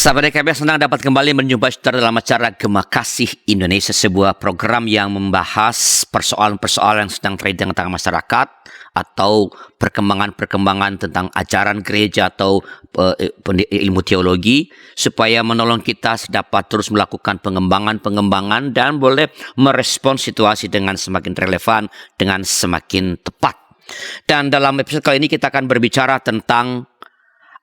Sahabat DKB, senang dapat kembali menjumpai saudara dalam acara Gema Kasih Indonesia, sebuah program yang membahas persoalan-persoalan yang sedang terjadi di tengah masyarakat atau perkembangan-perkembangan tentang ajaran gereja atau ilmu teologi, supaya menolong kita dapat terus melakukan pengembangan dan boleh merespons situasi dengan semakin relevan, dengan semakin tepat. Dan dalam episode kali ini kita akan berbicara tentang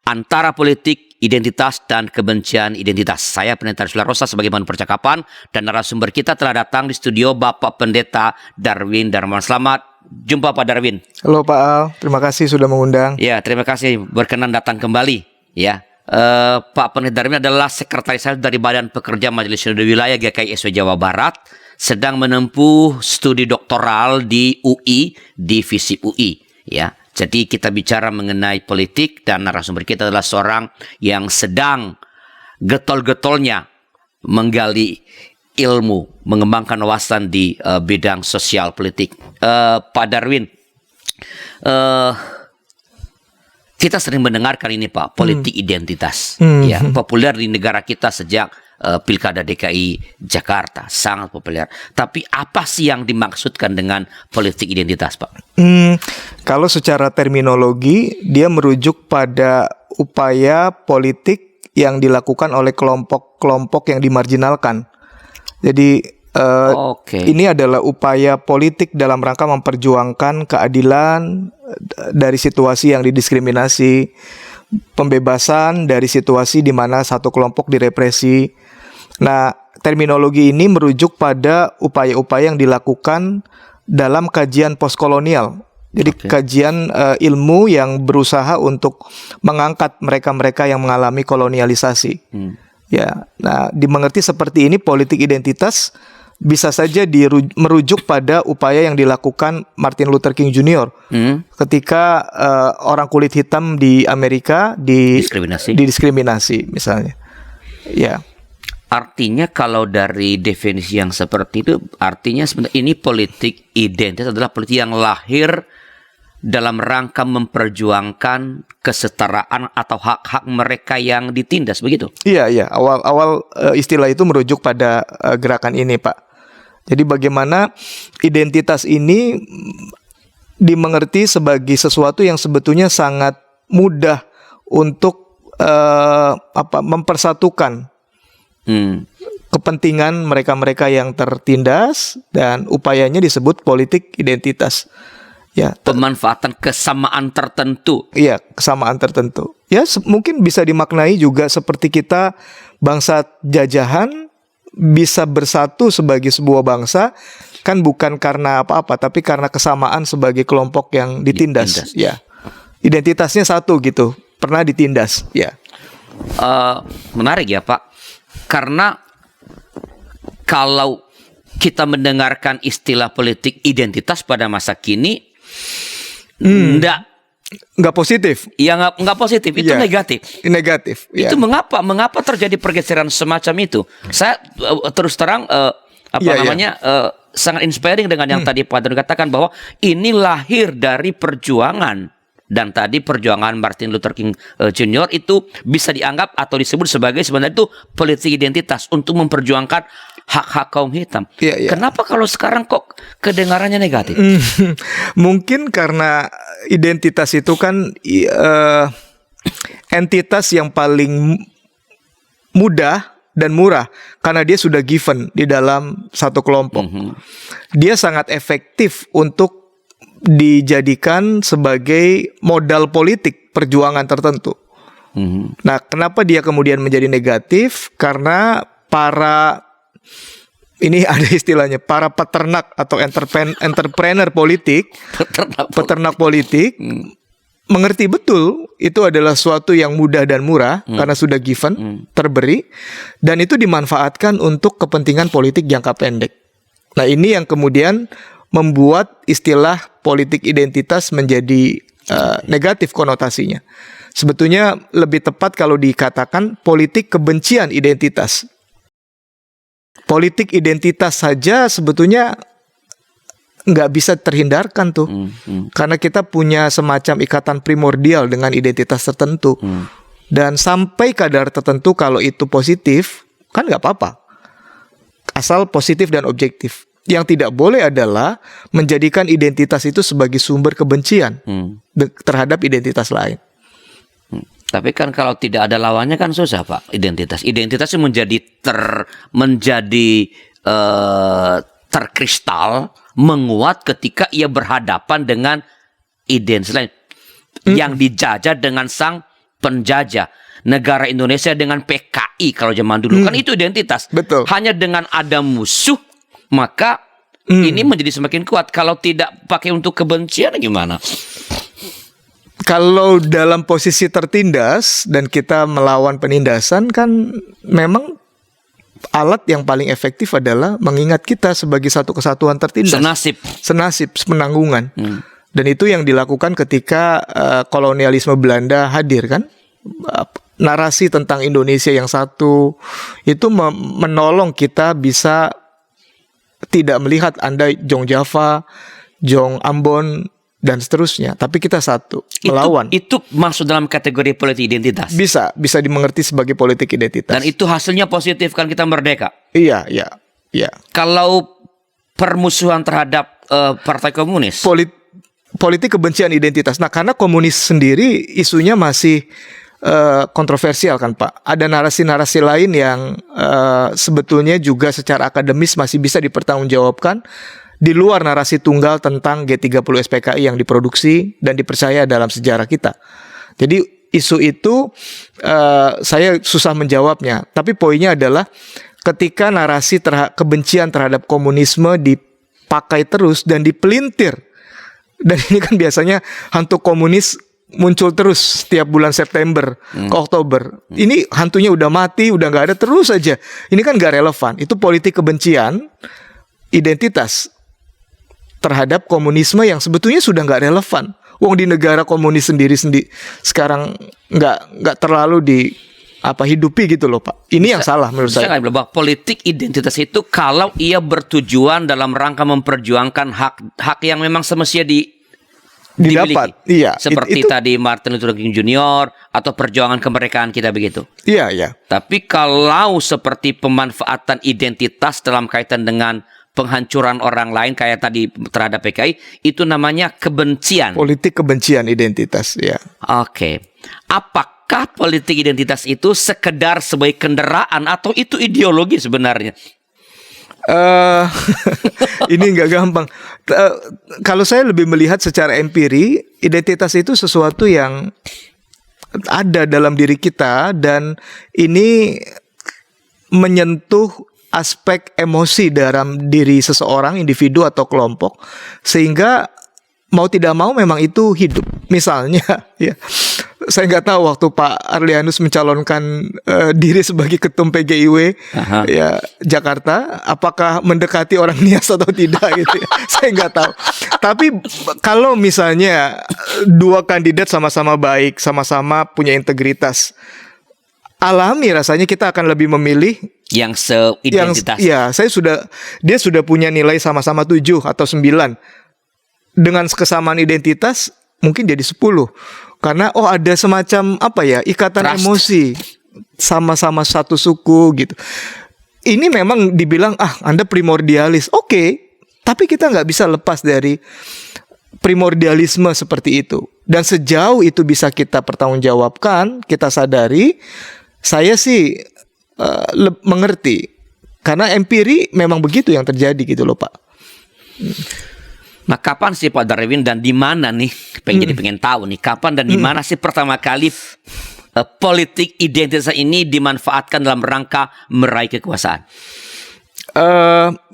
antara politik, identitas, dan kebencian identitas. Saya Pendeta Arsula Rosa sebagai bahan percakapan, dan narasumber kita telah datang di studio, Bapak Pendeta Darwin Darmawan. Selamat jumpa Pak Darwin. Halo Pak Al, terima kasih sudah mengundang. Ya, terima kasih berkenan datang kembali. Ya, Pak Pendeta Darwin adalah sekretaris dari Badan Pekerja Majelis Sinode Wilayah GKI Jawa Barat, sedang menempuh studi doktoral di UI, di FISIP UI. Ya. Jadi kita bicara mengenai politik, dan narasumber kita adalah seorang yang sedang getol-getolnya menggali ilmu, mengembangkan wawasan di bidang sosial politik. Pak Darwin, kita sering mendengarkan ini Pak, politik identitas. Ya, populer di negara kita sejak Pilkada DKI Jakarta, sangat populer. Tapi apa sih yang dimaksudkan dengan politik identitas, Pak? Kalau secara terminologi, dia merujuk pada upaya politik yang dilakukan oleh kelompok-kelompok yang dimarginalkan. Jadi ini adalah upaya politik dalam rangka memperjuangkan keadilan dari situasi yang didiskriminasi, pembebasan dari situasi di mana satu kelompok direpresi. Nah, terminologi ini merujuk pada upaya-upaya yang dilakukan dalam kajian postkolonial. Jadi kajian ilmu yang berusaha untuk mengangkat mereka-mereka yang mengalami kolonialisasi. Ya, nah dimengerti seperti ini, politik identitas bisa saja merujuk pada upaya yang dilakukan Martin Luther King Jr. Ketika orang kulit hitam di Amerika didiskriminasi misalnya. Ya. Artinya kalau dari definisi yang seperti itu, artinya sebenarnya ini politik identitas adalah politik yang lahir dalam rangka memperjuangkan kesetaraan atau hak-hak mereka yang ditindas, begitu? Iya. Awal istilah itu merujuk pada gerakan ini, Pak. Jadi bagaimana identitas ini dimengerti sebagai sesuatu yang sebetulnya sangat mudah untuk mempersatukan kepentingan mereka-mereka yang tertindas, dan upayanya disebut politik identitas. Ya, pemanfaatan kesamaan tertentu. Iya, kesamaan tertentu. Ya, mungkin bisa dimaknai juga seperti kita bangsa jajahan bisa bersatu sebagai sebuah bangsa, kan bukan karena apa-apa, tapi karena kesamaan sebagai kelompok yang ditindas. Ya, identitasnya satu gitu, pernah ditindas. Ya, menarik ya Pak. Karena kalau kita mendengarkan istilah politik identitas pada masa kini, nggak positif. Ya nggak positif, itu negatif. Negatif. Itu mengapa terjadi pergeseran semacam itu? Saya terus terang sangat inspiring dengan yang tadi Pak Darwin katakan, bahwa ini lahir dari perjuangan. Dan tadi perjuangan Martin Luther King Jr. itu bisa dianggap atau disebut sebagai sebenarnya itu politik identitas untuk memperjuangkan hak-hak kaum hitam. Kenapa kalau sekarang kok kedengarannya negatif? Mungkin karena identitas itu kan entitas yang paling mudah dan murah, karena dia sudah given di dalam satu kelompok. Dia sangat efektif untuk dijadikan sebagai modal politik perjuangan tertentu. Nah, kenapa dia kemudian menjadi negatif? Karena ini ada istilahnya, para peternak atau entrepreneur politik, peternak politik, mengerti betul itu adalah suatu yang mudah dan murah karena sudah given, terberi, dan itu dimanfaatkan untuk kepentingan politik jangka pendek. Nah, ini yang kemudian membuat istilah politik identitas menjadi negatif konotasinya. Sebetulnya lebih tepat kalau dikatakan politik kebencian identitas. Politik identitas saja sebetulnya nggak bisa terhindarkan tuh, karena kita punya semacam ikatan primordial dengan identitas tertentu. Dan sampai kadar tertentu kalau itu positif, kan nggak apa-apa. Asal positif dan objektif. Yang tidak boleh adalah menjadikan identitas itu sebagai sumber kebencian terhadap identitas lain. Tapi kan kalau tidak ada lawannya kan susah, Pak. Identitas itu menjadi terkristal, menguat ketika ia berhadapan dengan identitas lain yang dijajah dengan sang penjajah. Negara Indonesia dengan PKI kalau zaman dulu kan itu identitas. Betul. Hanya dengan ada musuh maka ini menjadi semakin kuat. Kalau tidak pakai untuk kebencian gimana? Kalau dalam posisi tertindas dan kita melawan penindasan, kan memang alat yang paling efektif adalah mengingat kita sebagai satu kesatuan tertindas. Senasib, sepenanggungan. Dan itu yang dilakukan ketika kolonialisme Belanda hadir kan. Narasi tentang Indonesia yang satu itu menolong kita bisa tidak melihat Anda Jong Java, Jong Ambon, dan seterusnya. Tapi kita satu, melawan. Itu masuk dalam kategori politik identitas? Bisa dimengerti sebagai politik identitas. Dan itu hasilnya positif kan kita merdeka? Iya. Kalau permusuhan terhadap partai komunis? Politik kebencian identitas. Nah, karena komunis sendiri isunya masih kontroversial kan Pak. Ada narasi-narasi lain yang sebetulnya juga secara akademis masih bisa dipertanggungjawabkan di luar narasi tunggal tentang G30 SPKI yang diproduksi dan dipercaya dalam sejarah kita. Jadi isu itu saya susah menjawabnya. Tapi poinnya adalah ketika narasi kebencian terhadap komunisme dipakai terus dan dipelintir. Dan ini kan biasanya hantu komunis muncul terus setiap bulan September ke Oktober. Ini hantunya udah mati, udah nggak ada, terus aja. Ini kan nggak relevan. Itu politik kebencian identitas terhadap komunisme yang sebetulnya sudah nggak relevan. Wong di negara komunis sendiri sekarang nggak terlalu hidupi gitu loh Pak. Ini yang salah menurut saya. Bahwa politik identitas itu kalau ia bertujuan dalam rangka memperjuangkan hak yang memang semestinya didapat. Iya. Seperti tadi Martin Luther King Jr. atau perjuangan kemerdekaan kita begitu. Iya. Tapi kalau seperti pemanfaatan identitas dalam kaitan dengan penghancuran orang lain kayak tadi terhadap PKI, itu namanya kebencian. Politik kebencian identitas, ya. Oke. Apakah politik identitas itu sekedar sebagai kendaraan atau itu ideologi sebenarnya? Ini nggak gampang. Kalau saya lebih melihat secara empiri, identitas itu sesuatu yang ada dalam diri kita dan ini menyentuh aspek emosi dalam diri seseorang, individu atau kelompok, sehingga mau tidak mau memang itu hidup. Misalnya, ya, saya nggak tahu waktu Pak Arlianus mencalonkan diri sebagai ketum PGIW ya Jakarta, apakah mendekati orang Nias atau tidak gitu ya. Saya nggak tahu. Tapi kalau misalnya dua kandidat sama-sama baik, sama-sama punya integritas, alami rasanya kita akan lebih memilih yang seidentitas. Dia sudah punya nilai sama-sama 7 atau 9. Dengan kesamaan identitas mungkin jadi 10. Karena ada semacam ikatan Trust. emosi, sama-sama satu suku gitu. Ini memang dibilang Anda primordialis. Oke, tapi kita nggak bisa lepas dari primordialisme seperti itu. Dan sejauh itu bisa kita pertanggungjawabkan, kita sadari, saya sih mengerti. Karena empiri memang begitu yang terjadi gitu loh Pak. Nah, kapan sih Pak Darwin dan di mana nih? Pengen tahu nih kapan dan di mana sih pertama kali politik identitas ini dimanfaatkan dalam rangka meraih kekuasaan?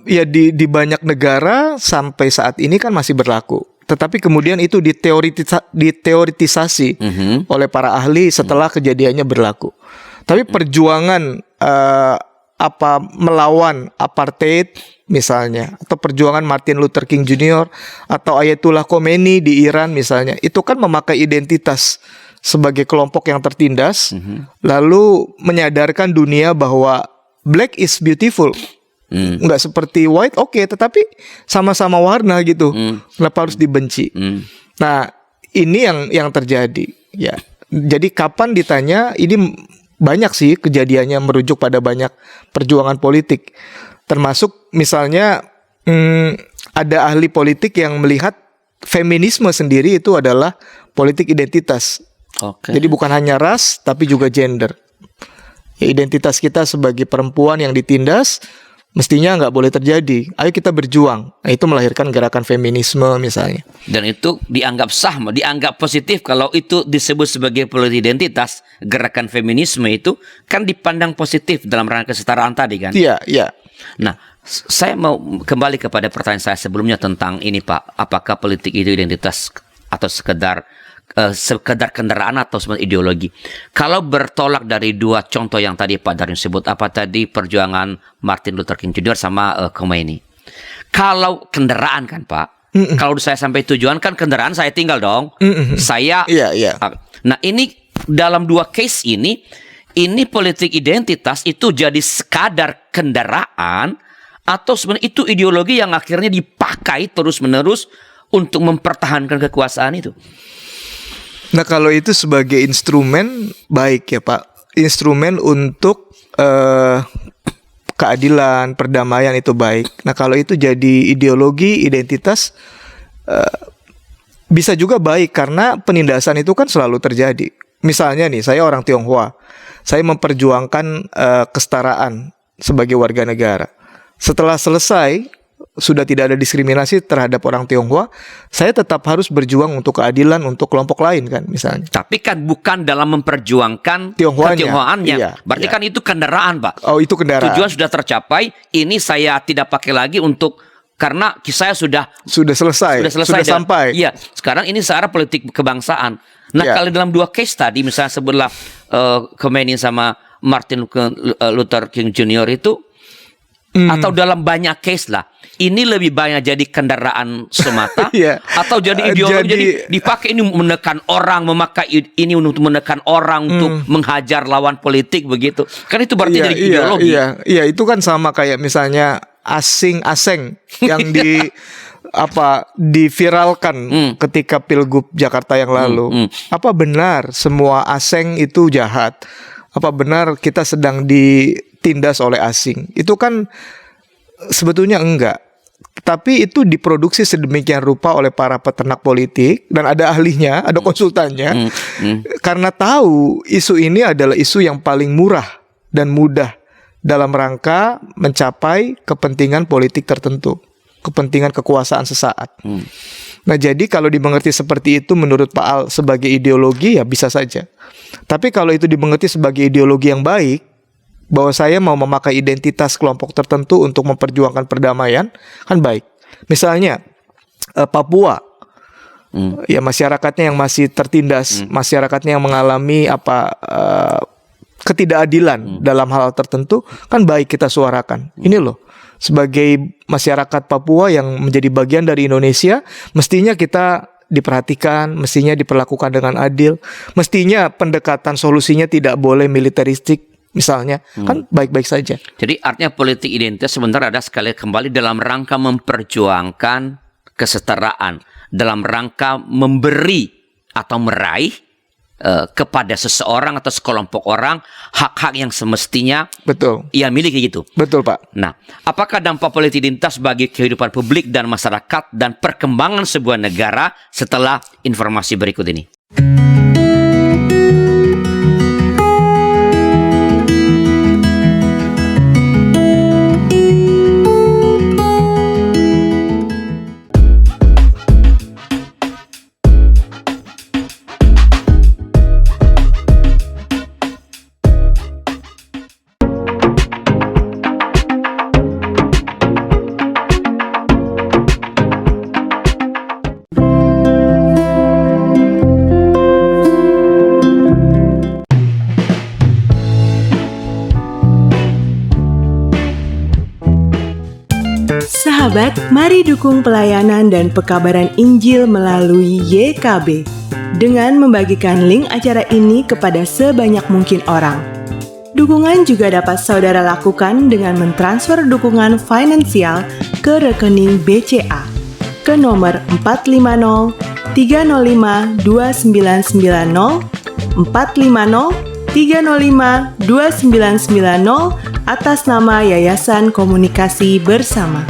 Ya di banyak negara sampai saat ini kan masih berlaku. Tetapi kemudian itu diteoritisasi oleh para ahli setelah kejadiannya berlaku. Tapi perjuangan melawan apartheid misalnya, atau perjuangan Martin Luther King Jr. atau Ayatollah Khomeini di Iran misalnya, itu kan memakai identitas sebagai kelompok yang tertindas, lalu menyadarkan dunia bahwa black is beautiful, nggak seperti white, tetapi sama-sama warna gitu, kenapa harus dibenci? Nah, ini yang terjadi, ya. Jadi kapan ditanya, ini banyak sih kejadiannya merujuk pada banyak perjuangan politik. Termasuk misalnya ada ahli politik yang melihat feminisme sendiri itu adalah politik identitas. Oke. Jadi bukan hanya ras tapi juga gender. Ya, identitas kita sebagai perempuan yang ditindas mestinya nggak boleh terjadi. Ayo kita berjuang. Nah, itu melahirkan gerakan feminisme misalnya. Dan itu dianggap sah, dianggap positif kalau itu disebut sebagai politik identitas. Gerakan feminisme itu kan dipandang positif dalam rangka kesetaraan tadi kan? Iya, iya. Nah, saya mau kembali kepada pertanyaan saya sebelumnya tentang ini Pak. Apakah politik itu identitas atau sekedar kendaraan atau sebuah ideologi? Kalau bertolak dari dua contoh yang tadi Pak Darwin sebut, apa tadi perjuangan Martin Luther King Jr. sama Khomeini. Kalau kendaraan kan Pak, kalau saya sampai tujuan kan kendaraan saya tinggal dong. Saya, Iya. Nah ini dalam dua case ini politik identitas itu jadi sekadar kendaraan atau sebenarnya itu ideologi yang akhirnya dipakai terus-menerus untuk mempertahankan kekuasaan itu. Nah kalau itu sebagai instrumen baik ya Pak, instrumen untuk keadilan, perdamaian itu baik. Nah kalau itu jadi ideologi, identitas bisa juga baik karena penindasan itu kan selalu terjadi. Misalnya nih, saya orang Tionghoa, saya memperjuangkan kesetaraan sebagai warga negara. Setelah selesai, sudah tidak ada diskriminasi terhadap orang Tionghoa, saya tetap harus berjuang untuk keadilan untuk kelompok lain kan misalnya. Tapi kan bukan dalam memperjuangkan Tionghoanya. Iya, Berarti kan itu kendaraan Pak. Oh itu kendaraan. Tujuan sudah tercapai, ini saya tidak pakai lagi untuk karena saya sudah selesai sudah sampai. Iya, sekarang ini secara politik kebangsaan. Nah, Ya. kalau dalam dua case tadi misalnya sebutlah Khomeini sama Martin Luther King Jr. itu atau dalam banyak case lah, ini lebih banyak jadi kendaraan semata Iya. atau jadi ideologi, jadi dipakai ini menekan orang, memakai ini untuk menekan orang untuk menghajar lawan politik begitu. Kan itu berarti jadi ideologi. Iya, itu kan sama kayak misalnya asing-aseng yang diviralkan ketika Pilgub Jakarta yang lalu. Apa benar semua asing itu jahat? Apa benar kita sedang ditindas oleh asing? Itu kan sebetulnya enggak. Tapi itu diproduksi sedemikian rupa oleh para peternak politik dan ada ahlinya, ada konsultannya. Karena tahu isu ini adalah isu yang paling murah dan mudah dalam rangka mencapai kepentingan politik tertentu, kepentingan kekuasaan sesaat. Nah jadi kalau dimengerti seperti itu menurut Pak Al sebagai ideologi ya bisa saja. Tapi kalau itu dimengerti sebagai ideologi yang baik, bahwa saya mau memakai identitas kelompok tertentu untuk memperjuangkan perdamaian, kan baik. Misalnya Papua, ya masyarakatnya yang masih tertindas, masyarakatnya yang mengalami ketidakadilan dalam hal tertentu, kan baik kita suarakan. Ini loh, sebagai masyarakat Papua yang menjadi bagian dari Indonesia, mestinya kita diperhatikan, mestinya diperlakukan dengan adil, mestinya pendekatan solusinya tidak boleh militeristik, misalnya, kan baik-baik saja. Jadi artinya politik identitas sebenarnya ada sekali kembali dalam rangka memperjuangkan kesetaraan, dalam rangka memberi atau meraih kepada seseorang atau sekelompok orang hak-hak yang semestinya ia miliki gitu. Betul Pak. Nah, apakah dampak politik identitas bagi kehidupan publik dan masyarakat dan perkembangan sebuah negara setelah informasi berikut ini? Sahabat, mari dukung pelayanan dan pekabaran Injil melalui YKB dengan membagikan link acara ini kepada sebanyak mungkin orang. Dukungan juga dapat saudara lakukan dengan mentransfer dukungan finansial ke rekening BCA ke nomor 450 305 2990 450 305 2990 atas nama Yayasan Komunikasi Bersama.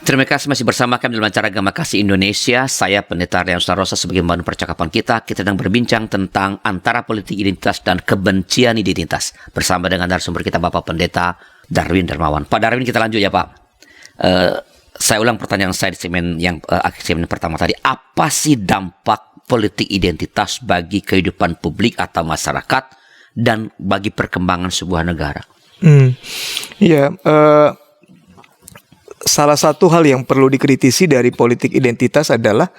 Terima kasih masih bersama kami dalam acara Gema Kasih Indonesia. Saya Pendeta Rian Starosa sebagai membantu percakapan kita. Kita sedang berbincang tentang antara politik identitas dan kebencian identitas. Bersama dengan narasumber kita Bapak Pendeta Darwin Darmawan. Pak Darwin, kita lanjut ya Pak. Saya ulang pertanyaan saya di segmen pertama tadi. Apa sih dampak politik identitas bagi kehidupan publik atau masyarakat dan bagi perkembangan sebuah negara? Salah satu hal yang perlu dikritisi dari politik identitas adalah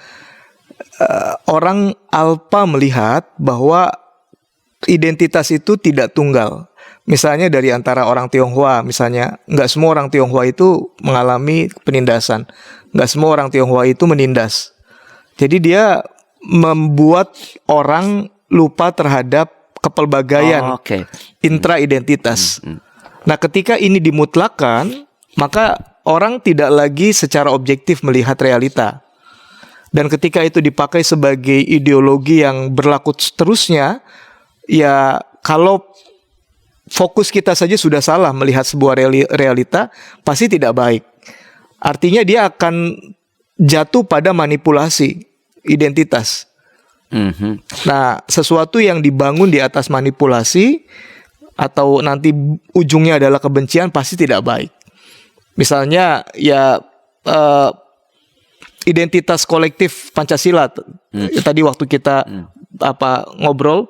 orang alpa melihat bahwa identitas itu tidak tunggal. Misalnya dari antara orang Tionghoa, misalnya nggak semua orang Tionghoa itu mengalami penindasan, nggak semua orang Tionghoa itu menindas. Jadi dia membuat orang lupa terhadap kepelbagaian intra-identitas. Nah, ketika ini dimutlakan, maka orang tidak lagi secara objektif melihat realita. Dan ketika itu dipakai sebagai ideologi yang berlaku seterusnya, ya kalau fokus kita saja sudah salah melihat sebuah realita, pasti tidak baik. Artinya dia akan jatuh pada manipulasi identitas. Nah, sesuatu yang dibangun di atas manipulasi atau nanti ujungnya adalah kebencian pasti tidak baik. Misalnya identitas kolektif Pancasila tadi waktu kita ngobrol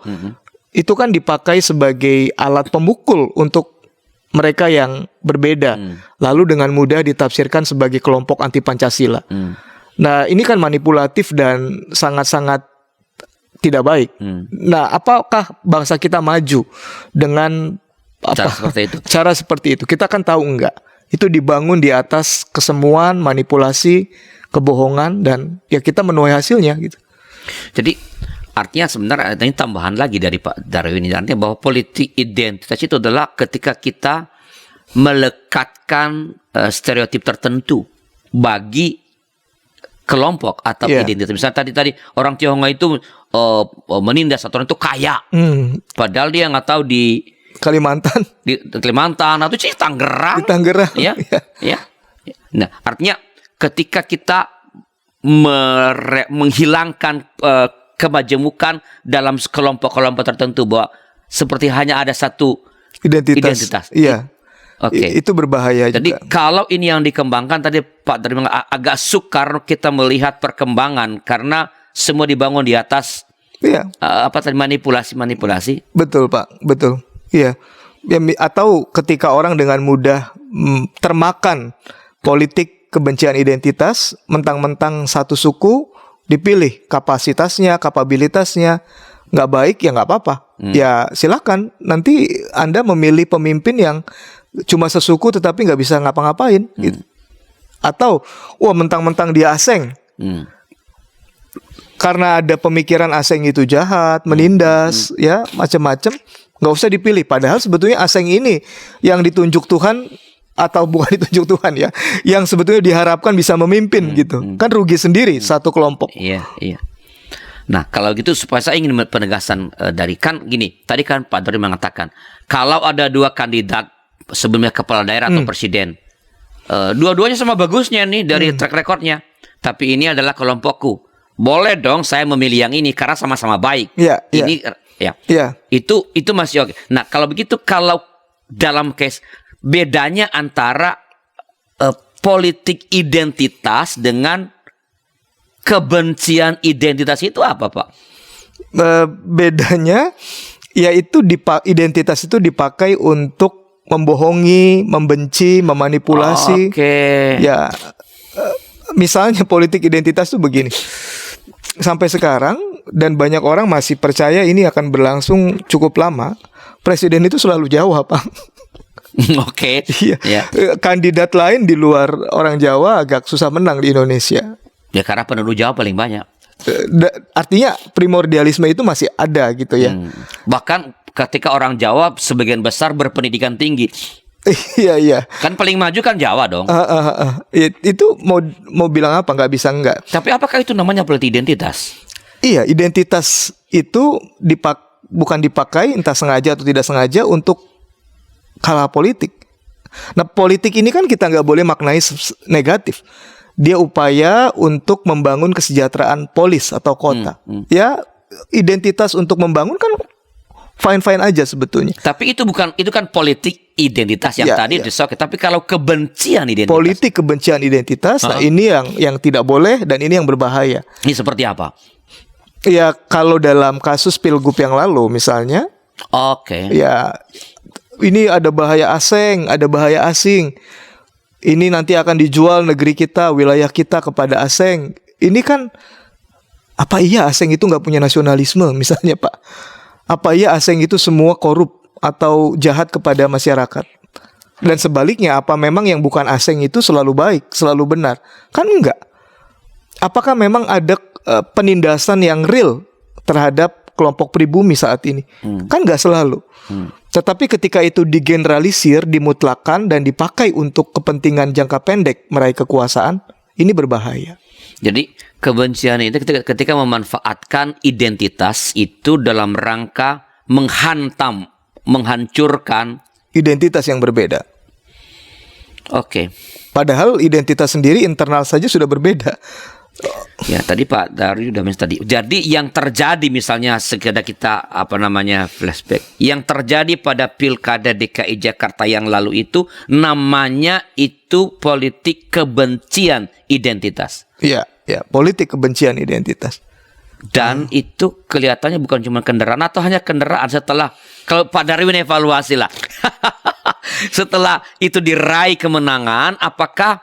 itu kan dipakai sebagai alat pemukul untuk mereka yang berbeda, lalu dengan mudah ditafsirkan sebagai kelompok anti Pancasila. Nah, ini kan manipulatif dan sangat-sangat tidak baik. Nah, apakah bangsa kita maju dengan cara seperti itu? Kita kan tahu enggak. Itu dibangun di atas kesemuan, manipulasi, kebohongan, dan ya kita menuai hasilnya gitu. Jadi artinya sebenarnya ini tambahan lagi dari Pak Darwin ini, artinya bahwa politik identitas itu adalah ketika kita melekatkan stereotip tertentu bagi kelompok atau identitas. Misalnya tadi orang Tionghoa itu menindas atau orang itu kaya, padahal dia nggak tahu di Kalimantan atau di Tangerang. Ya. Nah, artinya ketika kita menghilangkan kemajemukan dalam kelompok-kelompok tertentu bahwa seperti hanya ada satu identitas. Iya. Itu berbahaya. Jadi juga. Kalau ini yang dikembangkan tadi Pak Darwin agak sukar kita melihat perkembangan karena semua dibangun di atas manipulasi. Betul Pak, betul. Iya. Atau ketika orang dengan mudah termakan politik kebencian identitas, mentang-mentang satu suku dipilih, kapabilitasnya nggak baik ya nggak apa-apa. Ya silakan, nanti Anda memilih pemimpin yang cuma sesuku tetapi nggak bisa ngapa-ngapain. Gitu. Atau mentang-mentang dia asing, karena ada pemikiran asing itu jahat, menindas, ya macam-macam. Nggak usah dipilih. Padahal sebetulnya asing ini yang ditunjuk Tuhan atau bukan ditunjuk Tuhan ya, yang sebetulnya diharapkan bisa memimpin gitu. Kan rugi sendiri satu kelompok. Iya. Nah, kalau gitu supaya saya ingin penegasan dari gini. Tadi kan Pak Dori mengatakan kalau ada dua kandidat sebelumnya kepala daerah atau presiden, dua-duanya sama bagusnya nih dari track recordnya, tapi ini adalah kelompokku. Boleh dong saya memilih yang ini karena sama-sama baik. Itu masih oke. Nah, kalau begitu, kalau dalam case bedanya antara politik identitas dengan kebencian identitas itu apa, Pak? Bedanya yaitu identitas itu dipakai untuk membohongi, membenci, memanipulasi. Ya, misalnya politik identitas itu begini. Sampai sekarang dan banyak orang masih percaya ini akan berlangsung cukup lama. Presiden itu selalu jawab, Pak. Oke. Iya. Ya. Kandidat lain di luar orang Jawa agak susah menang di Indonesia. Ya karena penduduk Jawa paling banyak. Artinya primordialisme itu masih ada gitu ya. Bahkan ketika orang Jawa sebagian besar berpendidikan tinggi. Iya iya. Kan paling maju kan Jawa dong. Itu mau bilang apa? Nggak bisa nggak. Tapi apakah itu namanya politik identitas? Iya, identitas itu bukan dipakai entah sengaja atau tidak sengaja untuk kalah politik. Nah, politik ini kan kita nggak boleh maknai negatif. Dia upaya untuk membangun kesejahteraan polis atau kota. Ya, identitas untuk membangun kan fine-fine aja sebetulnya. Tapi itu kan politik identitas yang tadi disoke. Tapi kalau kebencian identitas. Politik kebencian identitas, nah ini yang tidak boleh dan ini yang berbahaya. Ini seperti apa? Ya, kalau dalam kasus Pilgub yang lalu misalnya, ya ini ada bahaya asing, ada bahaya asing. Ini nanti akan dijual negeri kita, wilayah kita kepada asing. Ini kan, apa iya asing itu nggak punya nasionalisme misalnya Pak? Apa iya asing itu semua korup atau jahat kepada masyarakat? Dan sebaliknya, apa memang yang bukan asing itu selalu baik, selalu benar? Kan enggak. Apakah memang ada penindasan yang real terhadap kelompok pribumi saat ini? Kan nggak selalu. Tetapi ketika itu digeneralisir, dimutlakan dan dipakai untuk kepentingan jangka pendek meraih kekuasaan, ini berbahaya. Jadi kebencian itu ketika memanfaatkan identitas itu dalam rangka menghancurkan identitas yang berbeda. Oke. Padahal identitas sendiri internal saja sudah berbeda. Ya tadi Pak Daryu udah tadi. Jadi yang terjadi misalnya sekedar kita flashback. Yang terjadi pada Pilkada DKI Jakarta yang lalu itu namanya itu politik kebencian identitas. Iya, ya, politik kebencian identitas. Dan itu kelihatannya bukan cuma kendaraan atau hanya kendaraan setelah kalau Pak Daryu evaluasi lah. Setelah itu diraih kemenangan, apakah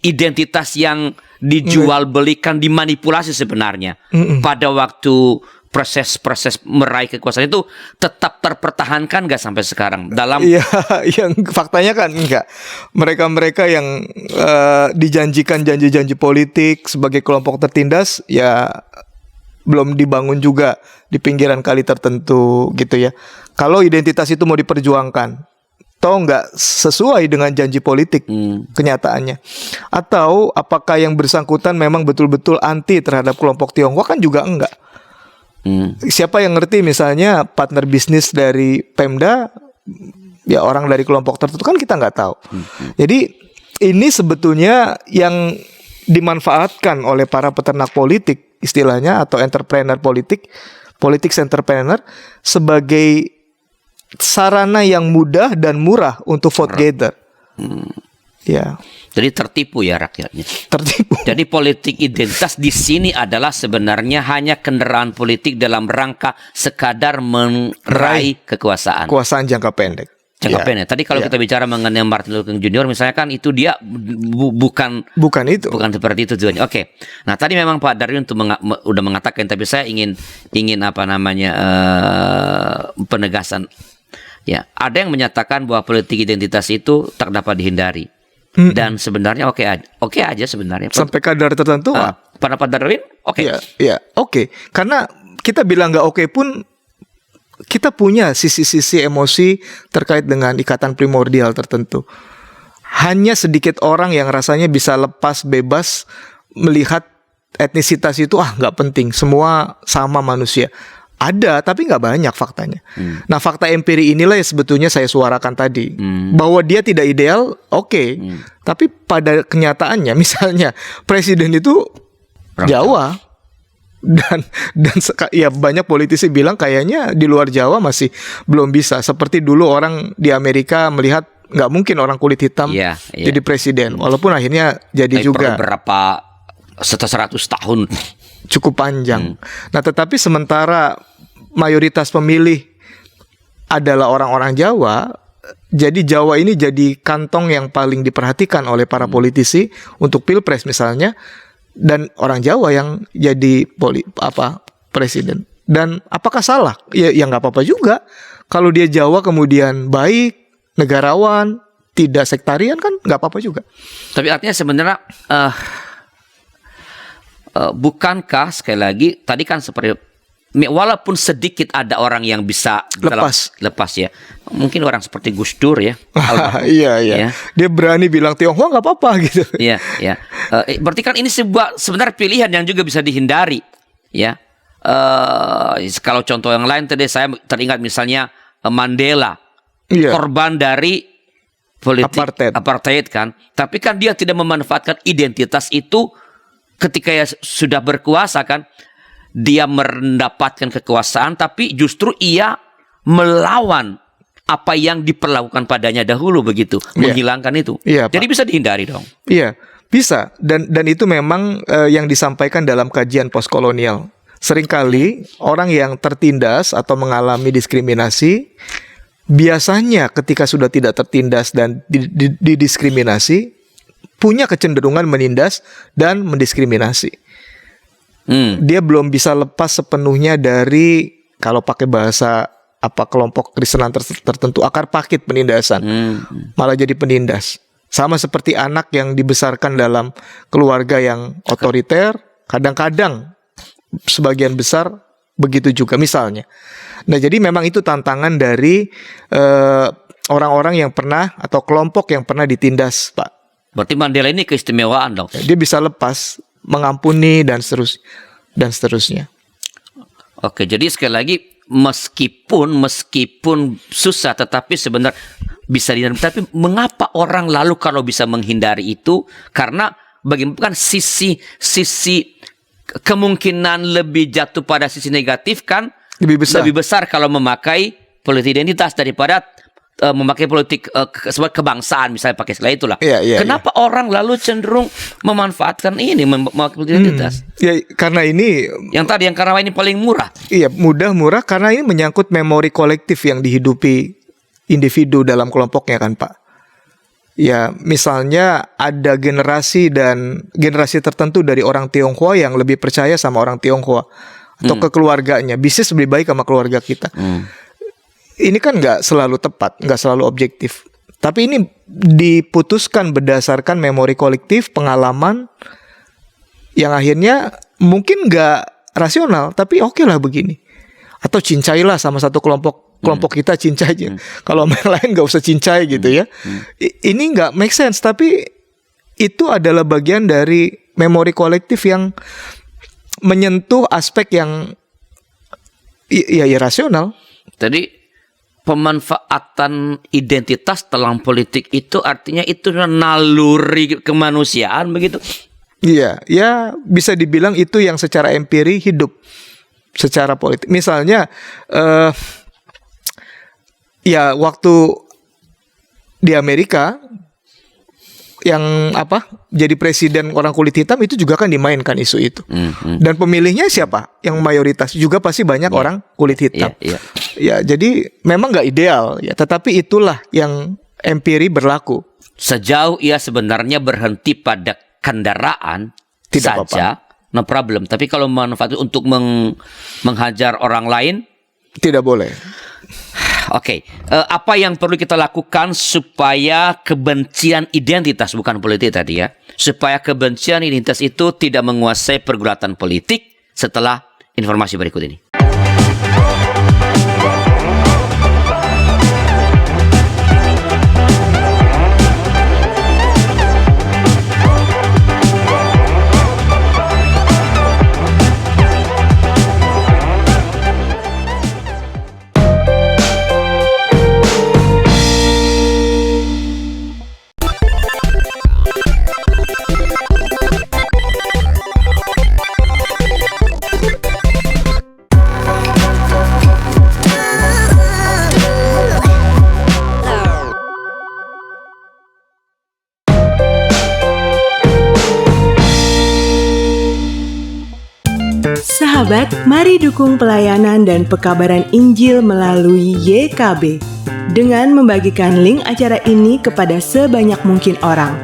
identitas yang dijual belikan dimanipulasi sebenarnya pada waktu proses meraih kekuasaan itu tetap terpertahankan nggak sampai sekarang dalam? Iya, yang faktanya kan enggak. Mereka yang dijanjikan janji-janji politik sebagai kelompok tertindas ya belum dibangun juga di pinggiran kali tertentu gitu ya. Kalau identitas itu mau diperjuangkan, toh nggak sesuai dengan janji politik kenyataannya. Atau apakah yang bersangkutan memang betul-betul anti terhadap kelompok Tionghoa kan juga enggak. Siapa yang ngerti misalnya partner bisnis dari Pemda ya orang dari kelompok tertentu kan kita nggak tahu. Jadi ini sebetulnya yang dimanfaatkan oleh para peternak politik istilahnya atau entrepreneur politik entrepreneur sebagai sarana yang mudah dan murah untuk vote gather. Ya. Jadi tertipu ya rakyatnya. Tertipu. Jadi politik identitas di sini adalah sebenarnya hanya kendaraan politik dalam rangka sekadar meraih kekuasaan. Kekuasaan jangka pendek. Jangka pendek. Tadi kalau kita bicara mengenai Martin Luther King Jr. misalnya kan itu dia bukan itu. Bukan seperti itu tujuannya. Oke. Nah, tadi memang Pak Daryu udah mengatakan tapi saya ingin penegasan. Ya, ada yang menyatakan bahwa politik identitas itu tak dapat dihindari. Dan sebenarnya oke aja sebenarnya. Sampai kadar tertentu. Pada Pak Darwin, oke. Iya, oke. Karena kita bilang nggak oke pun kita punya sisi-sisi emosi terkait dengan ikatan primordial tertentu. Hanya sedikit orang yang rasanya bisa lepas bebas melihat etnisitas itu nggak penting, semua sama manusia. Ada, tapi nggak banyak faktanya. Nah, fakta empiri inilah yang sebetulnya saya suarakan tadi. Bahwa dia tidak ideal, oke. Tapi pada kenyataannya, misalnya presiden itu Jawa. Dan ya banyak politisi bilang kayaknya di luar Jawa masih belum bisa. Seperti dulu orang di Amerika melihat nggak mungkin orang kulit hitam jadi presiden. Walaupun akhirnya jadi juga. Berapa 100 tahun. Cukup panjang. Nah, tetapi sementara mayoritas pemilih adalah orang-orang Jawa, jadi Jawa ini jadi kantong yang paling diperhatikan oleh para politisi untuk pilpres misalnya, dan orang Jawa yang jadi presiden. Dan apakah salah? Ya nggak apa-apa juga. Kalau dia Jawa kemudian baik, negarawan, tidak sektarian kan nggak apa-apa juga. Tapi artinya sebenarnya bukankah sekali lagi tadi kan seperti walaupun sedikit ada orang yang bisa lepas ya, mungkin orang seperti Gus Dur ya. Iya. Ya. Dia berani bilang Tionghoa nggak apa-apa gitu. Iya. Berarti kan ini sebenarnya pilihan yang juga bisa dihindari ya. Kalau contoh yang lain tadi saya teringat misalnya Mandela, korban dari politik apartheid kan, tapi kan dia tidak memanfaatkan identitas itu ketika ya sudah berkuasa kan, dia mendapatkan kekuasaan tapi justru ia melawan apa yang diperlakukan padanya dahulu begitu, menghilangkan itu. Jadi bisa dihindari dong. Iya, bisa dan itu memang yang disampaikan dalam kajian postkolonial. Seringkali orang yang tertindas atau mengalami diskriminasi biasanya ketika sudah tidak tertindas dan didiskriminasi punya kecenderungan menindas dan mendiskriminasi. Dia belum bisa lepas sepenuhnya dari, kalau pakai bahasa kelompok Kristenan tertentu, akar pakit penindasan. Malah jadi penindas. Sama seperti anak yang dibesarkan dalam keluarga yang otoriter, kadang-kadang sebagian besar begitu juga misalnya. Nah, jadi memang itu tantangan dari orang-orang yang pernah atau kelompok yang pernah ditindas, Pak. Berarti Mandela ini keistimewaan dong. Dia bisa lepas, mengampuni dan seterusnya. Oke, jadi sekali lagi meskipun susah, tetapi sebenarnya bisa dihindari. Tapi mengapa orang lalu kalau bisa menghindari itu? Karena bagaimana sisi kemungkinan lebih jatuh pada sisi negatif kan lebih besar kalau memakai politik identitas daripada memakai politik kebangsaan, misalnya pakai istilah itulah. Kenapa orang lalu cenderung memanfaatkan ini, memakai politik identitas? Karena ini karena ini paling murah. Iya, murah karena ini menyangkut memori kolektif yang dihidupi individu dalam kelompoknya kan, Pak. Ya, misalnya ada generasi tertentu dari orang Tionghoa yang lebih percaya sama orang Tionghoa atau ke keluarganya, bisnis lebih baik sama keluarga kita. Ini kan nggak selalu tepat, nggak selalu objektif. Tapi ini diputuskan berdasarkan memori kolektif, pengalaman yang akhirnya mungkin nggak rasional, tapi oke lah begini. Atau cincailah sama satu kelompok kita, cincai aja. Kalau yang lain nggak usah cincai gitu ya. Ini nggak make sense, tapi itu adalah bagian dari memori kolektif yang menyentuh aspek yang irasional. Jadi pemanfaatan identitas dalam politik itu artinya itu naluri kemanusiaan begitu? Iya, ya bisa dibilang itu yang secara empiri hidup secara politik. Misalnya, ya waktu di Amerika yang jadi presiden orang kulit hitam itu juga kan dimainkan isu itu. Dan pemilihnya siapa? Yang mayoritas juga pasti banyak orang kulit hitam. Ya, jadi memang nggak ideal ya, tetapi itulah yang empiri berlaku. Sejauh ia sebenarnya berhenti pada kendaraan tidak saja, no problem. Tapi kalau manfaat untuk menghajar orang lain, tidak boleh. Oke, apa yang perlu kita lakukan supaya kebencian identitas, bukan politik tadi ya, supaya kebencian identitas itu tidak menguasai pergulatan politik? Setelah informasi berikut ini. Sahabat, mari dukung pelayanan dan pekabaran Injil melalui YKB dengan membagikan link acara ini kepada sebanyak mungkin orang.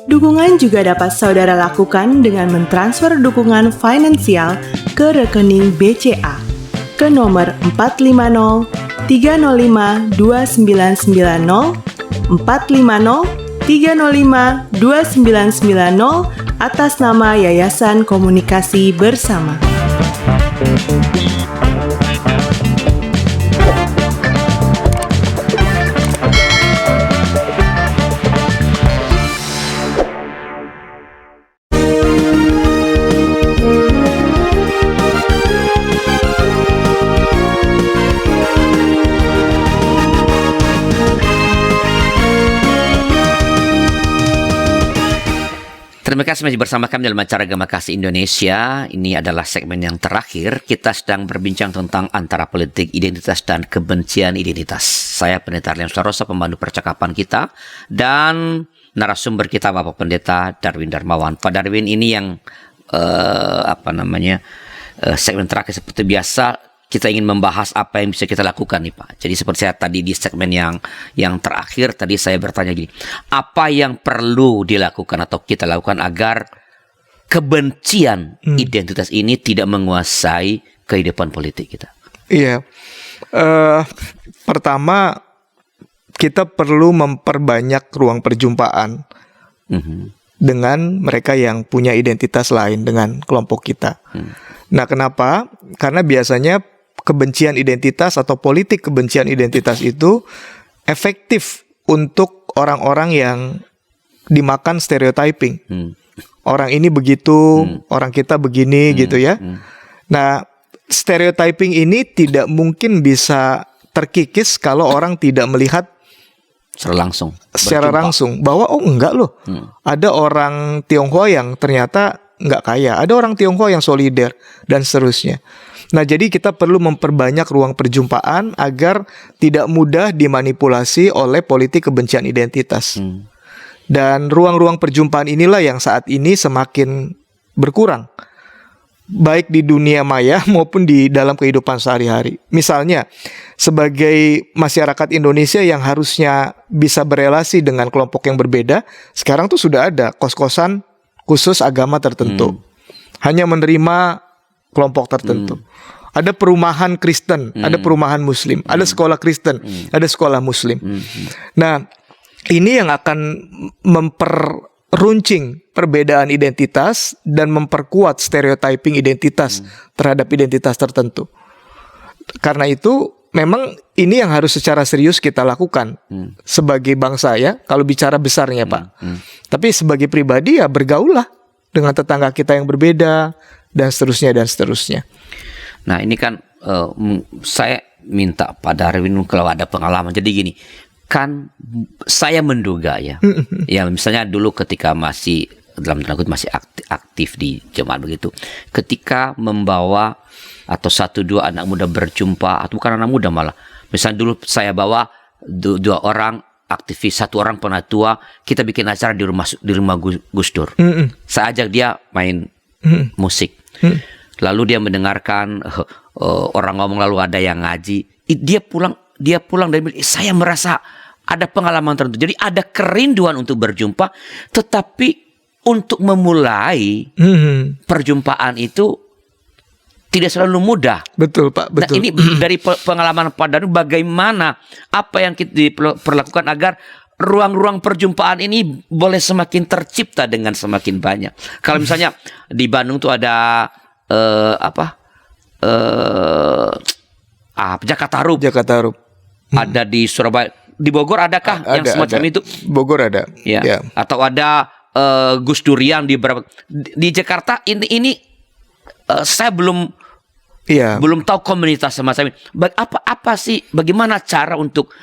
Dukungan juga dapat saudara lakukan dengan mentransfer dukungan finansial ke rekening BCA ke nomor 450 305 2990 450 305 2990 atas nama Yayasan Komunikasi Bersama. Terima kasih masih bersama kami dalam acara Gema Kasih Indonesia. Ini adalah segmen yang terakhir. Kita sedang berbincang tentang antara politik identitas dan kebencian identitas. Saya Pendeta Arlian Suarosa, pemandu percakapan kita, dan narasumber kita Bapak Pendeta Darwin Darmawan. Pak Darwin, ini yang segmen terakhir seperti biasa. Kita ingin membahas apa yang bisa kita lakukan nih Pak. Jadi seperti saya tadi di segmen yang terakhir tadi saya bertanya gini, apa yang perlu dilakukan atau kita lakukan agar kebencian identitas ini tidak menguasai kehidupan politik kita? Iya, pertama kita perlu memperbanyak ruang perjumpaan dengan mereka yang punya identitas lain dengan kelompok kita. Nah, kenapa? Karena biasanya kebencian identitas atau politik kebencian identitas itu efektif untuk orang-orang yang dimakan stereotyping. Orang ini begitu, orang kita begini gitu ya. Nah, stereotyping ini tidak mungkin bisa terkikis kalau orang tidak melihat secara langsung bahwa enggak loh. Ada orang Tionghoa yang ternyata enggak kaya, ada orang Tionghoa yang solider dan seterusnya. Nah, jadi kita perlu memperbanyak ruang perjumpaan agar tidak mudah dimanipulasi oleh politik kebencian identitas. Dan ruang-ruang perjumpaan inilah yang saat ini semakin berkurang, baik di dunia maya maupun di dalam kehidupan sehari-hari. Misalnya, sebagai masyarakat Indonesia yang harusnya bisa berelasi dengan kelompok yang berbeda, sekarang tuh sudah ada kos-kosan khusus agama tertentu, hanya menerima kelompok tertentu. Ada perumahan Kristen, ada perumahan Muslim, ada sekolah Kristen, ada sekolah Muslim. Nah, ini yang akan memperuncing perbedaan identitas dan memperkuat stereotyping identitas terhadap identitas tertentu. Karena itu, memang ini yang harus secara serius kita lakukan sebagai bangsa ya, kalau bicara besarnya Pak. Tapi sebagai pribadi ya bergaullah dengan tetangga kita yang berbeda, dan seterusnya dan seterusnya. Nah, ini kan saya minta Pak Darwin kalau ada pengalaman. Jadi gini, kan saya menduga ya, ya misalnya dulu ketika masih dalam tanda kutip masih aktif di jemaat begitu, ketika membawa atau 1-2 anak muda berjumpa, atau bukan anak muda malah, misalnya dulu saya bawa 2 orang aktivis, 1 orang penatua, kita bikin acara di rumah Gus Dur. Saya ajak dia main musik. Lalu dia mendengarkan orang ngomong, lalu ada yang ngaji. Dia pulang dan bilang, saya merasa ada pengalaman tertentu. Jadi ada kerinduan untuk berjumpa, tetapi untuk memulai perjumpaan itu tidak selalu mudah. Betul Pak, betul. Nah, ini dari pengalaman Pak Darwin, bagaimana apa yang kita diperlakukan agar ruang-ruang perjumpaan ini boleh semakin tercipta dengan semakin banyak. Kalau misalnya di Bandung tuh ada Jakarta Rup. Ada di Surabaya, di Bogor adakah yang semacam itu? Bogor ada. Ya. Atau ada Gus Durian di beberapa di Jakarta ini saya belum tahu komunitas semacam ini. Apa sih, bagaimana cara untuk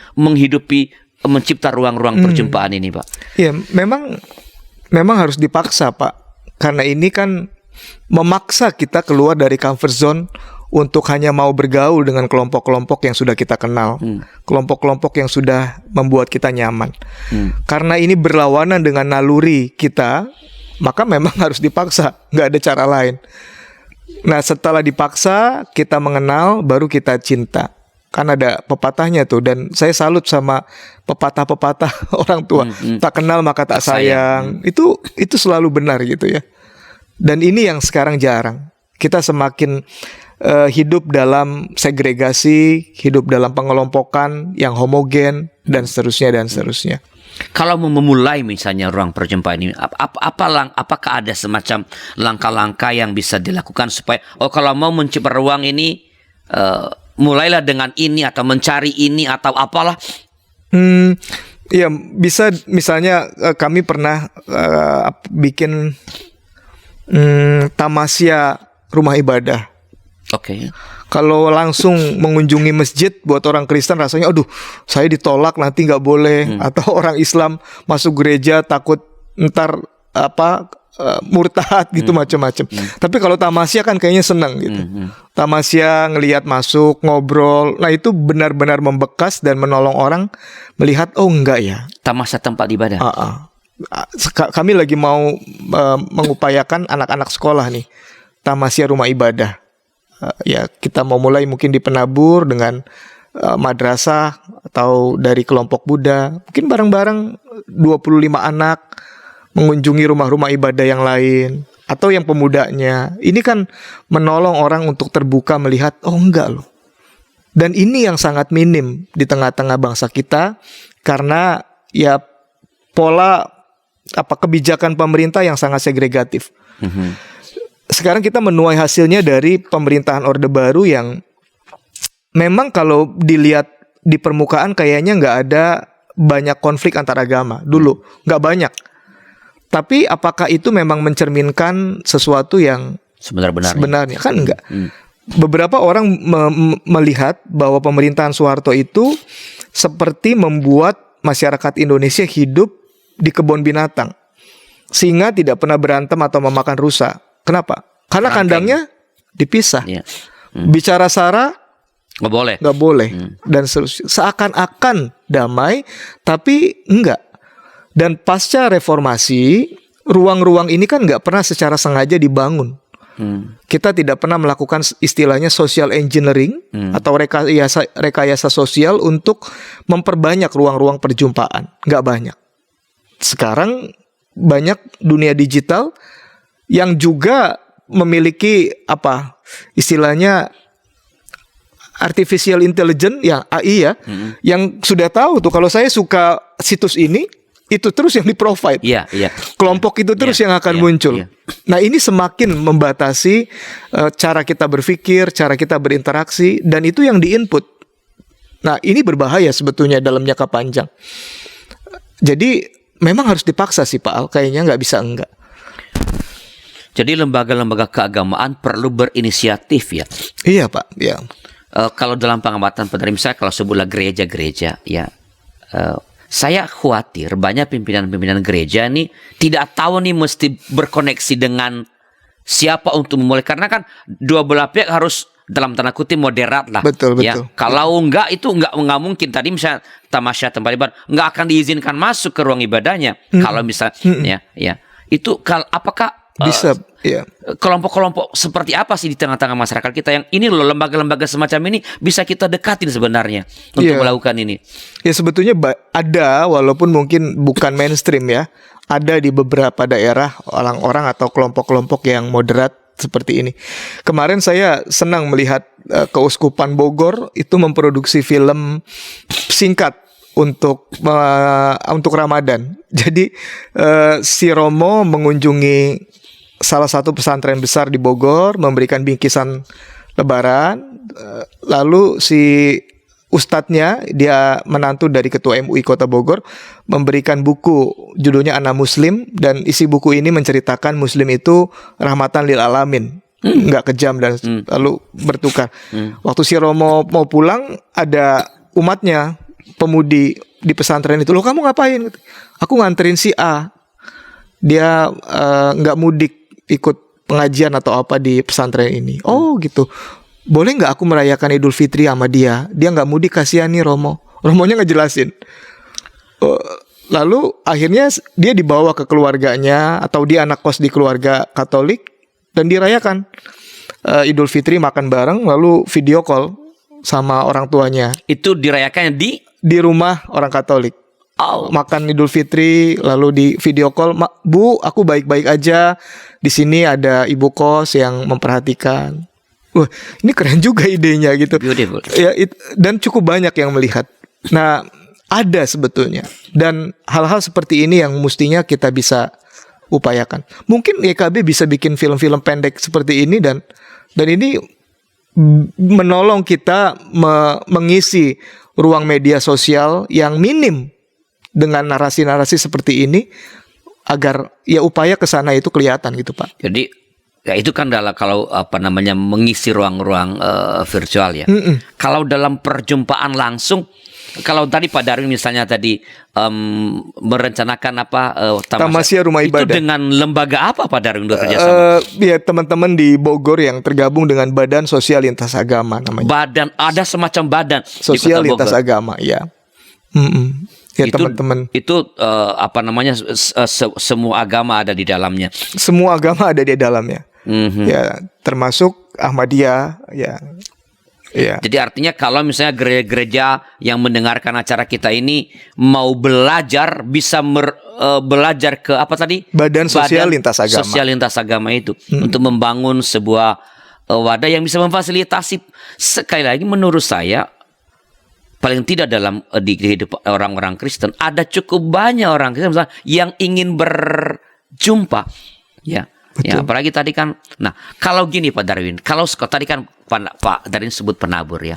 mencipta ruang-ruang perjumpaan ini, Pak? Ya, memang harus dipaksa, Pak. Karena ini kan memaksa kita keluar dari comfort zone untuk hanya mau bergaul dengan kelompok-kelompok yang sudah kita kenal, kelompok-kelompok yang sudah membuat kita nyaman. Karena ini berlawanan dengan naluri kita, maka memang harus dipaksa, nggak ada cara lain. Nah, setelah dipaksa, kita mengenal, baru kita cinta. Kan ada pepatahnya tuh, dan saya salut sama pepatah-pepatah orang tua. Tak kenal maka tak sayang. Itu selalu benar gitu ya. Dan ini yang sekarang jarang. Kita semakin hidup dalam segregasi, hidup dalam pengelompokan yang homogen, dan seterusnya dan seterusnya. Kalau mau memulai misalnya ruang perjumpaan ini, apakah ada semacam langkah-langkah yang bisa dilakukan supaya kalau mau mencipta ruang ini mulailah dengan ini atau mencari ini atau apalah? Ya bisa, misalnya kami pernah bikin tamasya rumah ibadah. Oke. Kalau langsung mengunjungi masjid buat orang Kristen rasanya, aduh, saya ditolak nanti nggak boleh. Atau orang Islam masuk gereja takut ntar murtad gitu macam-macam. Tapi kalau tamasya kan kayaknya seneng gitu. Tamasya ngelihat masuk, ngobrol, nah itu benar-benar membekas dan menolong orang melihat, oh enggak ya. Tamasya tempat ibadah. Kami lagi mau mengupayakan anak-anak sekolah nih, tamasya rumah ibadah. Ya kita mau mulai mungkin di Penabur dengan madrasah atau dari kelompok Buddha. Mungkin bareng-bareng 25 anak mengunjungi rumah-rumah ibadah yang lain atau yang pemudanya. Ini kan menolong orang untuk terbuka melihat, oh enggak loh. Dan ini yang sangat minim di tengah-tengah bangsa kita karena ya pola kebijakan pemerintah yang sangat segregatif. Sekarang kita menuai hasilnya dari pemerintahan Orde Baru yang memang kalau dilihat di permukaan kayaknya nggak ada banyak konflik antar agama. Dulu nggak banyak. Tapi apakah itu memang mencerminkan sesuatu yang sebenarnya? Kan enggak. Beberapa orang melihat bahwa pemerintahan Soeharto itu seperti membuat masyarakat Indonesia hidup di kebun binatang, sehingga tidak pernah berantem atau memakan rusa. Kenapa? Karena kandangnya dipisah. Bicara sara nggak boleh, dan seakan-akan damai, tapi enggak. Dan pasca reformasi, ruang-ruang ini kan nggak pernah secara sengaja dibangun. Kita tidak pernah melakukan istilahnya social engineering atau rekayasa sosial untuk memperbanyak ruang-ruang perjumpaan. Nggak banyak. Sekarang banyak dunia digital yang juga memiliki istilahnya artificial intelligence, ya AI ya, yang sudah tahu tuh kalau saya suka situs ini, itu terus yang di-provide. Kelompok itu terus yang akan muncul. Nah, ini semakin membatasi cara kita berpikir, cara kita berinteraksi, dan itu yang di-input. Nah, ini berbahaya sebetulnya dalam jangka panjang. Jadi memang harus dipaksa sih Pak Al, kayaknya nggak bisa enggak. Jadi lembaga-lembaga keagamaan perlu berinisiatif ya. Iya Pak, ya. Kalau dalam pengamatan misalnya kalau sebuah gereja-gereja ya, saya khawatir banyak pimpinan-pimpinan gereja nih tidak tahu nih mesti berkoneksi dengan siapa untuk memulai, karena kan dua belah pihak harus dalam tanda kutip moderat lah. Betul. Ya, kalau enggak itu enggak mungkin. Tadi misalnya tamasya tempat ibadah enggak akan diizinkan masuk ke ruang ibadahnya. Kalau misalnya ya itu apakah bisa ya. Kelompok-kelompok seperti apa sih di tengah-tengah masyarakat kita yang ini loh, lembaga-lembaga semacam ini bisa kita dekatin sebenarnya untuk melakukan ini? Ya sebetulnya ada, walaupun mungkin bukan mainstream ya. Ada di beberapa daerah orang-orang atau kelompok-kelompok yang moderat seperti ini. Kemarin saya senang melihat Keuskupan Bogor itu memproduksi film singkat untuk Ramadan. Jadi si Romo mengunjungi salah satu pesantren besar di Bogor, memberikan bingkisan Lebaran. Lalu si ustadznya, dia menantu dari Ketua MUI Kota Bogor, memberikan buku judulnya Anak Muslim, dan isi buku ini menceritakan Muslim itu rahmatan lil alamin, nggak kejam dan lalu bertukar. Waktu si Romo mau pulang, ada umatnya pemudi di pesantren itu, loh kamu ngapain? Aku nganterin si A, dia nggak mudik ikut pengajian atau apa di pesantren ini. Oh gitu. Boleh nggak aku merayakan Idul Fitri sama dia? Dia nggak mudik, kasihan nih Romo. Romonya ngejelasin. Lalu akhirnya dia dibawa ke keluarganya, atau dia anak kos di keluarga Katolik, dan dirayakan Idul Fitri, makan bareng, lalu video call sama orang tuanya. Itu dirayakan di rumah orang Katolik. Makan Idul Fitri, lalu di video call, Bu, aku baik-baik aja. Di sini ada ibu kos yang memperhatikan. Wah, ini keren juga idenya gitu. Beautiful. Ya, dan cukup banyak yang melihat. Nah, ada sebetulnya. Dan hal-hal seperti ini yang mestinya kita bisa upayakan. Mungkin YKB bisa bikin film-film pendek seperti ini dan ini menolong kita mengisi ruang media sosial yang minim dengan narasi-narasi seperti ini agar ya upaya ke sana itu kelihatan gitu, Pak. Jadi ya itu kan adalah kalau mengisi ruang-ruang virtual ya. Kalau dalam perjumpaan langsung, kalau tadi Pak Darwin misalnya tadi merencanakan Tamasya Rumah Ibadah. Itu dengan lembaga apa Pak Darwin bekerja sama? Ya teman-teman di Bogor yang tergabung dengan Badan Sosial Lintas Agama namanya. Ada semacam badan Sosial di Kota Lintas Bogor. Agama, ya. Ya teman-teman. Itu semua agama ada di dalamnya. Semua agama ada di dalamnya. Ya, termasuk Ahmadiyah, ya. Ya. Jadi artinya kalau misalnya gereja-gereja yang mendengarkan acara kita ini mau belajar, bisa belajar ke apa tadi? Badan Sosial Lintas Agama. Sosial Lintas Agama itu untuk membangun sebuah wadah yang bisa memfasilitasi. Sekali lagi menurut saya, paling tidak dalam di kehidupan orang-orang Kristen ada cukup banyak orang Kristen misalnya, yang ingin berjumpa, ya. Betul. Ya, apalagi tadi kan, nah kalau gini Pak Darwin, kalau tadi kan Pak Darwin sebut penabur ya,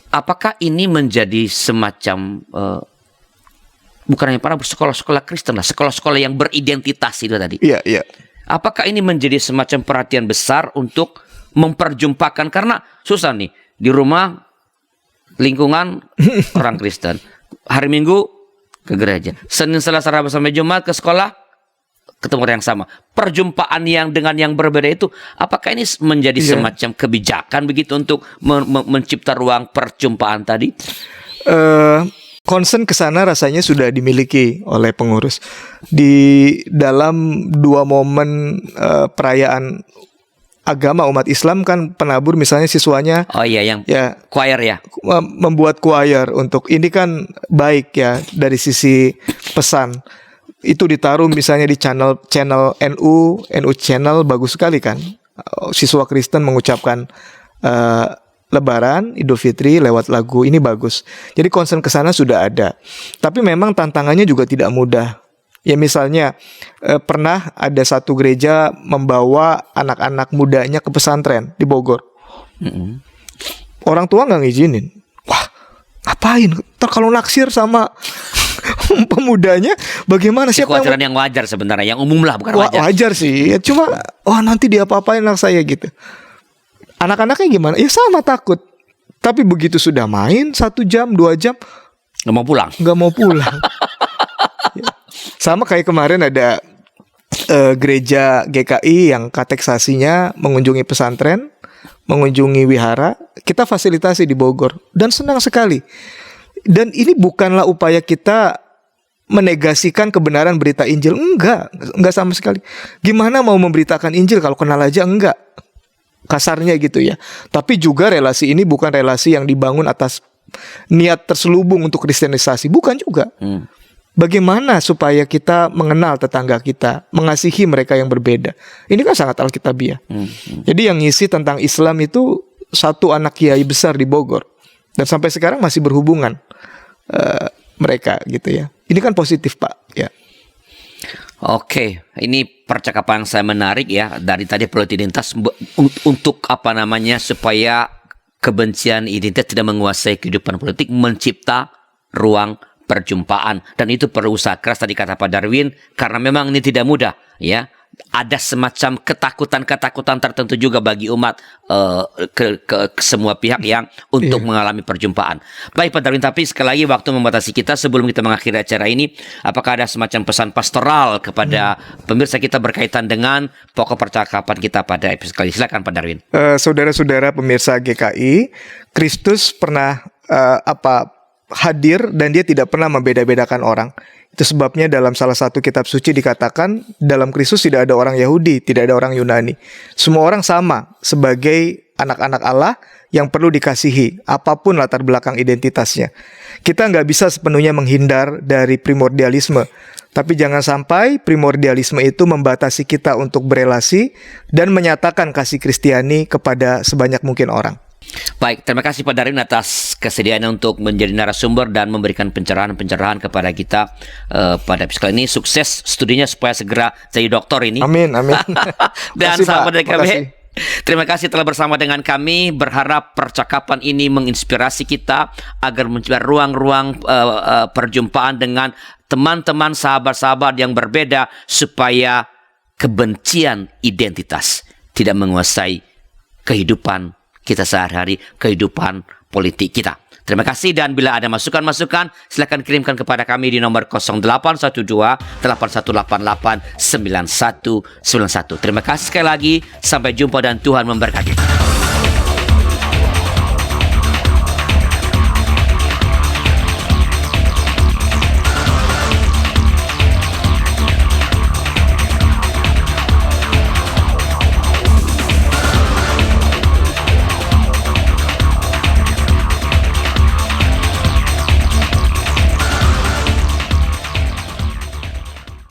apakah ini menjadi semacam bukan hanya penabur, sekolah-sekolah Kristen lah, sekolah-sekolah yang beridentitas itu tadi? Iya, iya. Apakah ini menjadi semacam perhatian besar untuk memperjumpakan, karena susah nih di rumah lingkungan orang Kristen, hari Minggu ke gereja, Senin, Selasa, Rabu sampai Jumat ke sekolah ketemu orang yang sama. Perjumpaan yang dengan yang berbeda itu, apakah ini menjadi semacam kebijakan begitu untuk mencipta ruang perjumpaan tadi? Concern ke sana rasanya sudah dimiliki oleh pengurus. Di dalam 2 momen perayaan agama umat Islam kan penabur misalnya siswanya yang choir ya, membuat choir untuk ini kan baik ya dari sisi pesan. Itu ditaruh misalnya di channel NU channel, bagus sekali kan. Siswa Kristen mengucapkan Lebaran, Idul Fitri lewat lagu, ini bagus. Jadi concern ke sana sudah ada. Tapi memang tantangannya juga tidak mudah. Ya misalnya pernah ada satu gereja membawa anak-anak mudanya ke pesantren di Bogor. Orang tua nggak ngizinin. Wah, ngapain? Ntar kalau naksir sama pemudanya bagaimana? Siapa kekhawatiran yang wajar sebenarnya, yang umum lah, bukan wajar. Wajar sih, ya, cuma nanti dia apa-apain anak saya gitu. Anak-anaknya gimana? Ya sama, takut. Tapi begitu sudah main 1 jam 2 jam nggak mau pulang. Ya. Sama kayak kemarin ada gereja GKI yang kateksasinya mengunjungi pesantren, mengunjungi wihara. Kita fasilitasi di Bogor dan senang sekali. Dan ini bukanlah upaya kita menegasikan kebenaran berita Injil. Enggak sama sekali. Gimana mau memberitakan Injil kalau kenal aja? Enggak. Kasarnya gitu ya. Tapi juga relasi ini bukan relasi yang dibangun atas niat terselubung untuk kristenisasi. Bukan juga. Bagaimana supaya kita mengenal tetangga kita, mengasihi mereka yang berbeda. Ini kan sangat alkitabiah. Jadi yang ngisi tentang Islam itu satu anak kiai besar di Bogor. Dan sampai sekarang masih berhubungan mereka gitu ya. Ini kan positif Pak ya. Oke, ini percakapan saya menarik ya dari tadi politik identitas untuk supaya kebencian identitas tidak menguasai kehidupan politik, mencipta ruang perjumpaan, dan itu perlu usaha keras tadi kata Pak Darwin, karena memang ini tidak mudah ya. Ada semacam ketakutan tertentu juga bagi umat ke semua pihak yang untuk mengalami perjumpaan. Baik Pak Darwin, tapi sekali lagi waktu membatasi kita. Sebelum kita mengakhiri acara ini, apakah ada semacam pesan pastoral kepada pemirsa kita berkaitan dengan pokok percakapan kita pada episode kali ini? Silakan Pak Darwin. Saudara-saudara pemirsa GKI, Kristus pernah hadir dan dia tidak pernah membeda-bedakan orang. Itu sebabnya dalam salah satu kitab suci dikatakan dalam Kristus tidak ada orang Yahudi, tidak ada orang Yunani. Semua orang sama sebagai anak-anak Allah yang perlu dikasihi, apapun latar belakang identitasnya. Kita nggak bisa sepenuhnya menghindar dari primordialisme. Tapi jangan sampai primordialisme itu membatasi kita untuk berelasi dan menyatakan kasih Kristiani kepada sebanyak mungkin orang. Baik, terima kasih Pak Darwin atas kesediaannya untuk menjadi narasumber dan memberikan pencerahan-pencerahan kepada kita pada episode kali ini. Sukses studinya supaya segera jadi doktor ini. Amin, amin. Dan Makasih, sahabat Pak. DKB, Makasih. terima kasih telah bersama dengan kami. Berharap percakapan ini menginspirasi kita agar menciptakan ruang-ruang perjumpaan dengan teman-teman sahabat-sahabat yang berbeda supaya kebencian identitas tidak menguasai kehidupan kita sehari-hari, kehidupan politik kita. Terima kasih, dan bila ada masukan-masukan silakan kirimkan kepada kami di nomor 0812-8188-9191. Terima kasih sekali lagi, sampai jumpa dan Tuhan memberkati.